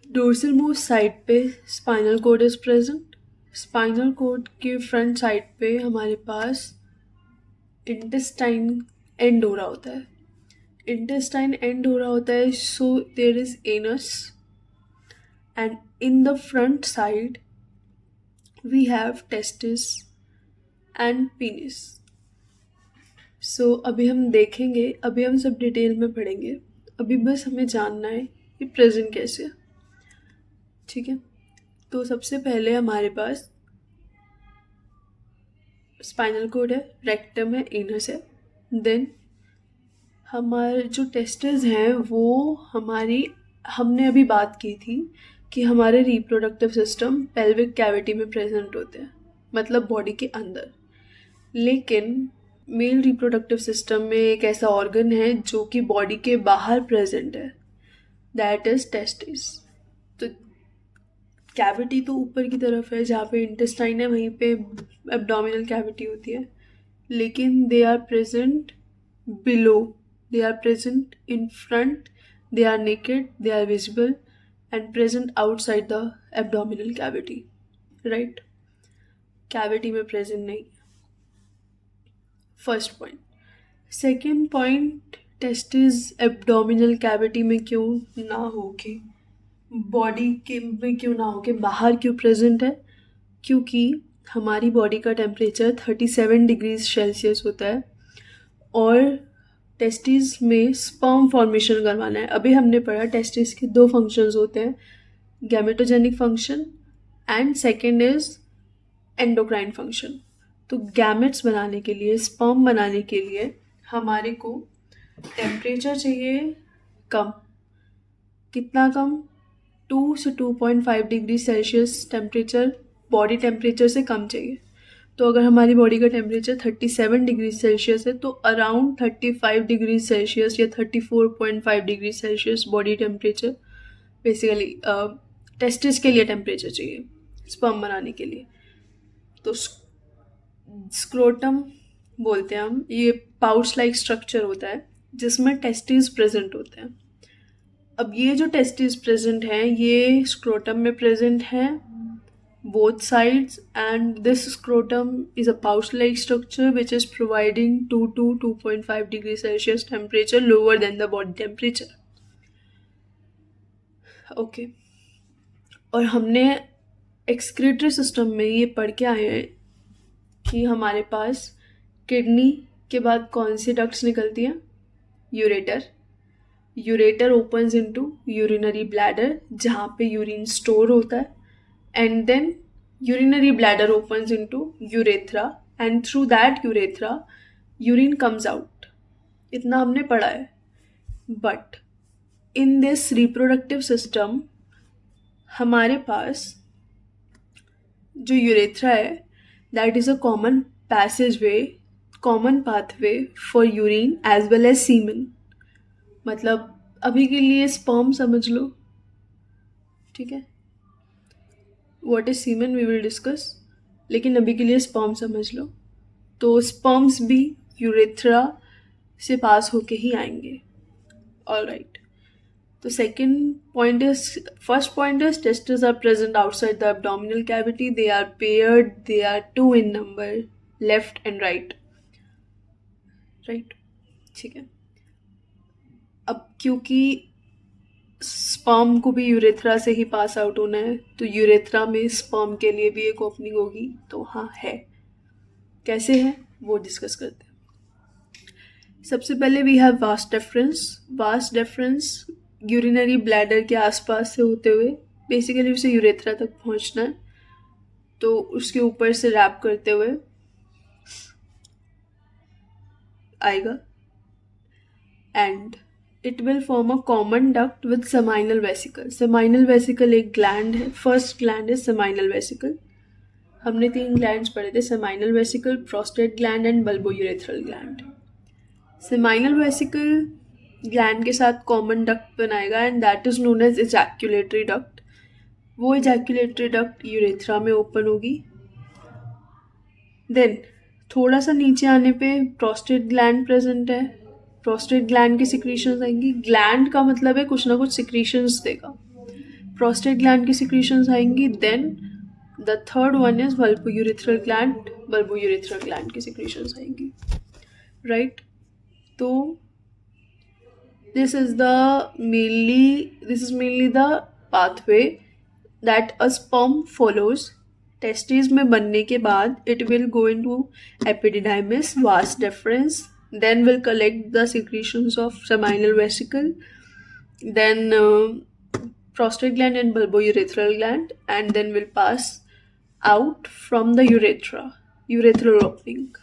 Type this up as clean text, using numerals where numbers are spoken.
Dorsal most side पे spinal cord is present. Spinal cord के front side पे हमारे पास इंटेस्टाइन एंड हो रहा होता है। इंटेस्टाइन एंड हो रहा होता है, so there is anus, and in the front side we have testis and penis. So अभी हम देखेंगे, अभी हम सब डिटेल में पढ़ेंगे। अभी बस हमें जानना है कि प्रेजेंट कैसे है। ठीक है, तो सबसे पहले हमारे पास स्पाइनल कोड है, रेक्टम है, एनस है। देन हमारे जो टेस्टिस हैं वो हमारी, हमने अभी बात की थी कि हमारे रिप्रोडक्टिव सिस्टम पेल्विक कैविटी में प्रेजेंट होते हैं, मतलब बॉडी के अंदर। लेकिन मेल रिप्रोडक्टिव सिस्टम में एक ऐसा ऑर्गन है जो कि बॉडी के बाहर प्रेजेंट है, दैट इज टेस्टिस। तो कैविटी तो ऊपर की तरफ है जहाँ पे इंटेस्टाइन है, वहीं पे एब्डोमिनल कैविटी होती है, लेकिन they are present below, they are present in front, they are naked, they are visible and present outside the abdominal cavity, right? Cavity में present नहीं। First point. Second point, testis abdominal cavity में क्यों ना हो के, body के में क्यों ना हो के बाहर क्यों प्रेजेंट है? क्योंकि हमारी बॉडी का टेम्परेचर 37 डिग्रीज सेल्सियस होता है और टेस्टिस में स्पर्म फॉर्मेशन करवाना है। अभी हमने पढ़ा टेस्टिस के दो फंक्शंस होते हैं, gametogenic function and second is endocrine function. तो गैमेट्स बनाने के लिए, स्पर्म बनाने के लिए हमारे को टेम्परेचर चाहिए कम। कितना कम? 2 से 2.5 degree Celsius temperature body temperature से कम चाहिए। तो अगर हमारी बॉडी का टेम्परेचर 37 डिग्री सेल्सियस है तो अराउंड 35 डिग्री सेल्सियस या 34.5 degree Celsius body temperature basically testis के लिए टेम्परेचर चाहिए स्पर्म बनाने के लिए। तो स्क्रोटम बोलते हैं हम, ये पाउच लाइक स्ट्रक्चर होता है जिसमें टेस्टिस प्रेजेंट होते हैं। अब ये जो टेस्टिस प्रेजेंट हैं ये स्क्रोटम में प्रेजेंट हैं both sides, and this scrotum is a pouch-like structure which is providing 2 to 2.5 degrees Celsius temperature lower than the body temperature. Okay. और हमने एक्सक्रीटरी सिस्टम में ये पढ़ के आए हैं कि हमारे पास किडनी के बाद कौन सी डक्ट्स निकलती हैं? Ureter. Ureter opens into urinary bladder जहाँ पे यूरिन स्टोर होता है, and then urinary bladder opens into urethra and through that urethra urine comes out. इतना हमने पढ़ा है। But in this reproductive system हमारे पास जो यूरेथ्रा है that is a common passageway, common pathway for urine as well as semen। मतलब अभी के लिए स्पर्म समझ लो, ठीक है? What is semen we will discuss, लेकिन अभी के लिए स्पर्म समझ लो। तो स्पर्म्स भी यूरेथ्रा से पास होके ही आएंगे। ऑलराइट, तो second point is, first point is testis are present outside the abdominal cavity, they are paired, they are 2 in number, left and right. Right, ठीक है। अब क्योंकि स्पर्म को भी यूरेथ्रा से ही पास आउट होना है तो यूरेथ्रा में स्पर्म के लिए भी एक ओपनिंग होगी। तो हाँ है, कैसे है वो डिस्कस करते हैं। सबसे पहले we have vas deferens. Vas deferens urinary bladder के आसपास से होते हुए बेसिकली उसे यूरेथ्रा तक पहुंचना है, तो उसके ऊपर से रैप करते हुए आएगा and it will form a common duct with seminal vesicle. Seminal vesicle एक gland है, first gland is seminal vesicle। हमने 3 glands पढ़े थे, seminal vesicle, prostate gland and bulbourethral gland। seminal vesicle gland के साथ common duct बनाएगा and that is known as ejaculatory duct। वो ejaculatory duct urethra में open होगी। then थोड़ा सा नीचे आने पे prostate gland present है, प्रोस्टेट ग्लैंड की सिक्रीशंस आएंगी। ग्लैंड का मतलब है कुछ ना कुछ सिक्रीशंस देगा। prostate gland की secretions आएंगी. Then the third one is bulbourethral gland. Bulbourethral gland की secretions आएंगी, right? तो this is mainly the pathway that a sperm follows. Testes में बनने के बाद it will go into epididymis, vas deferens, then will collect the secretions of seminal vesicle, then prostate gland and bulbourethral gland, and then will pass out from the urethral opening.